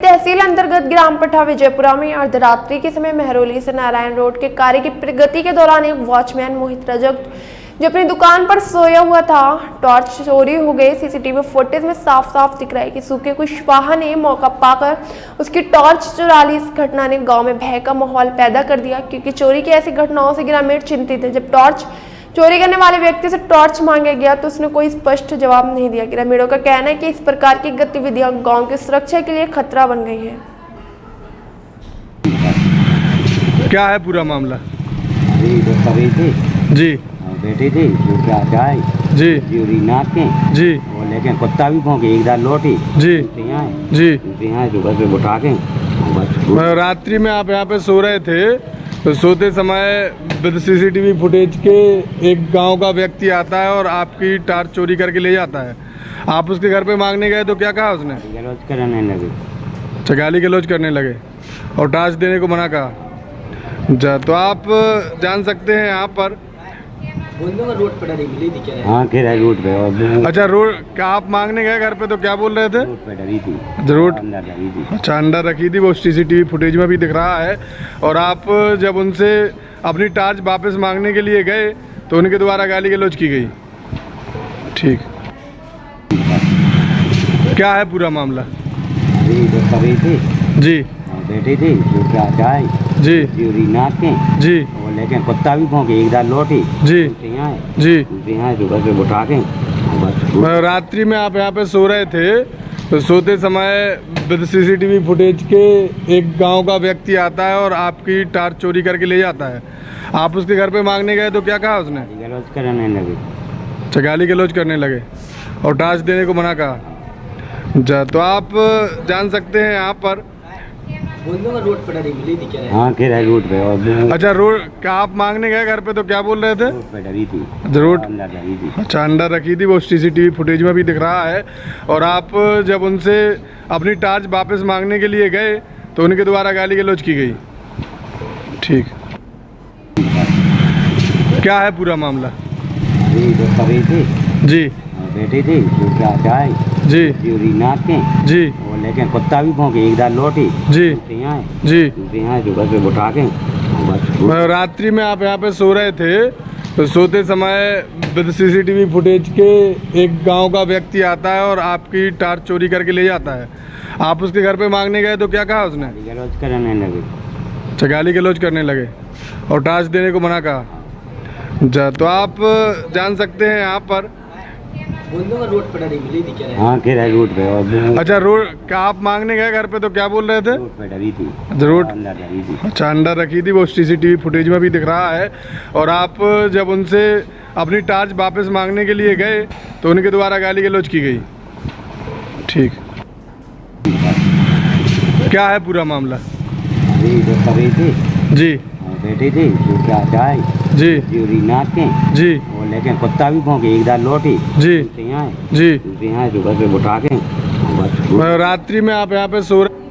तहसील अंतर्गत ग्राम पट्टा विजयपुरा में अर्धरात्रि के समय महरौली से नारायण रोड के कार्य की प्रगति के दौरान एक वॉचमैन मोहित रजक जो अपनी दुकान पर सोया हुआ था, टॉर्च चोरी हो गई। सीसीटीवी फुटेज में साफ साफ दिख रहा है कि सूखे कुशवाहा ने मौका पाकर उसकी टॉर्च चुरा ली। इस घटना ने गांव में भय का माहौल पैदा कर दिया, क्योंकि चोरी की ऐसी घटनाओं से ग्रामीण चिंतित है। जब टॉर्च चोरी करने वाले व्यक्ति से टॉर्च मांगा गया तो उसने कोई स्पष्ट जवाब नहीं दिया। ग्रामीणों का कहना है कि इस प्रकार की गतिविधियां गांव की सुरक्षा के लिए खतरा बन गई है। क्या है पूरा मामला? जी बैठी थी जो क्या जाए जी चोरी नाक के जी वो लेकिन कुत्ता भी भौंके एक दाल लौटी जी जी यहाँ जो बस उठा के बस रात्रि में आप यहाँ पे सो रहे थे, तो सोते समय सीसीटीवी फुटेज के एक गांव का व्यक्ति आता है और आपकी टॉर्च चोरी करके ले जाता है। आप उसके घर पे मांगने गए तो क्या कहा उसने? गलौज करने लगे, गाली गलौज करने लगे और टॉर्च देने को मना कहा। तो आप जान सकते हैं यहाँ पर रोड पे डरी मिली थी क्या? हाँ किराए रोड पे और अच्छा रोड क्या आप मांगने गए घर पे तो क्या बोल रहे थे? रोड पे डरी थी, जरूर अंदर डरी थी। अच्छा अंदर रखी थी, वो सीसीटीवी फुटेज में भी दिख रहा है। और आप जब उनसे अपनी टॉर्च वापस मांगने के लिए गए तो उनके द्वारा गाली गलौज की गई। ठीक, क्या है पूरा मामला? जी बैठी थी जो क्या जाए जी चोरी नाक के जी वो लेकिन कुत्ता भी भौंके एक दाल लौटी जी जी यहाँ जो बस उठा के बस रात्रि में आप यहाँ पे सो रहे थे, तो सोते समय सीसीटीवी फुटेज के एक गांव का व्यक्ति आता है और आपकी टॉर्च चोरी करके ले जाता है। आप उसके घर पे मांगने गए तो क्या कहा उसने? गलौज करने लगे, गाली गलौज करने लगे और टॉर्च देने को मना कहा। तो आप जान सकते हैं यहाँ पर रोड पे डरी मिली थी क्या? हाँ किराए रोड पे और अच्छा रोड क्या आप मांगने गए घर पे तो क्या बोल रहे थे? रोड पे डरी थी, जरूर अंदर डरी थी। अच्छा अंदर रखी थी, वो सीसीटीवी फुटेज में भी दिख रहा है। और आप जब उनसे अपनी टॉर्च वापस मांगने के लिए गए तो उनके द्वारा गाली गलौज की गई। ठीक, क्या है पूरा मामला? जी बैठी थी जो क्या जाए जी चोरी नाक के जी वो लेकिन कुत्ता भी भौंके एक दाल लौटी जी यहाँ जी यहाँ जो बस उठा के बस रात्रि में आप यहाँ पे सो रहे थे, तो सोते समय सीसीटीवी फुटेज के एक गांव का व्यक्ति आता है और आपकी टॉर्च चोरी करके ले जाता है। आप उसके घर पे मांगने गए तो क्या कहा उसने? गलौज करने लगे, गाली गलौज करने लगे और टॉर्च देने को मना कहा। तो आप जान सकते हैं यहाँ पर रोड पे डरी मिली थी क्या? हाँ किराए रोड पे और अच्छा रोड क्या आप मांगने गए घर पे तो क्या बोल रहे थे? रोड पे डरी थी, जरूर अंदर डरी थी। अच्छा अंदर रखी थी, वो सीसीटीवी फुटेज में भी दिख रहा है। और आप जब उनसे अपनी टॉर्च वापस मांगने के लिए गए तो उनके द्वारा गाली गलौज की गई। ठीक, क्या है पूरा मामला? जी बैठी थी जो क्या जाए जी चोरी नाक के जी वो लेकिन कुत्ता भी भौंके एक दाल लौटी जी यहाँ जी यहाँ जो बस उठा के बस रात्रि में आप यहाँ पे सो रहे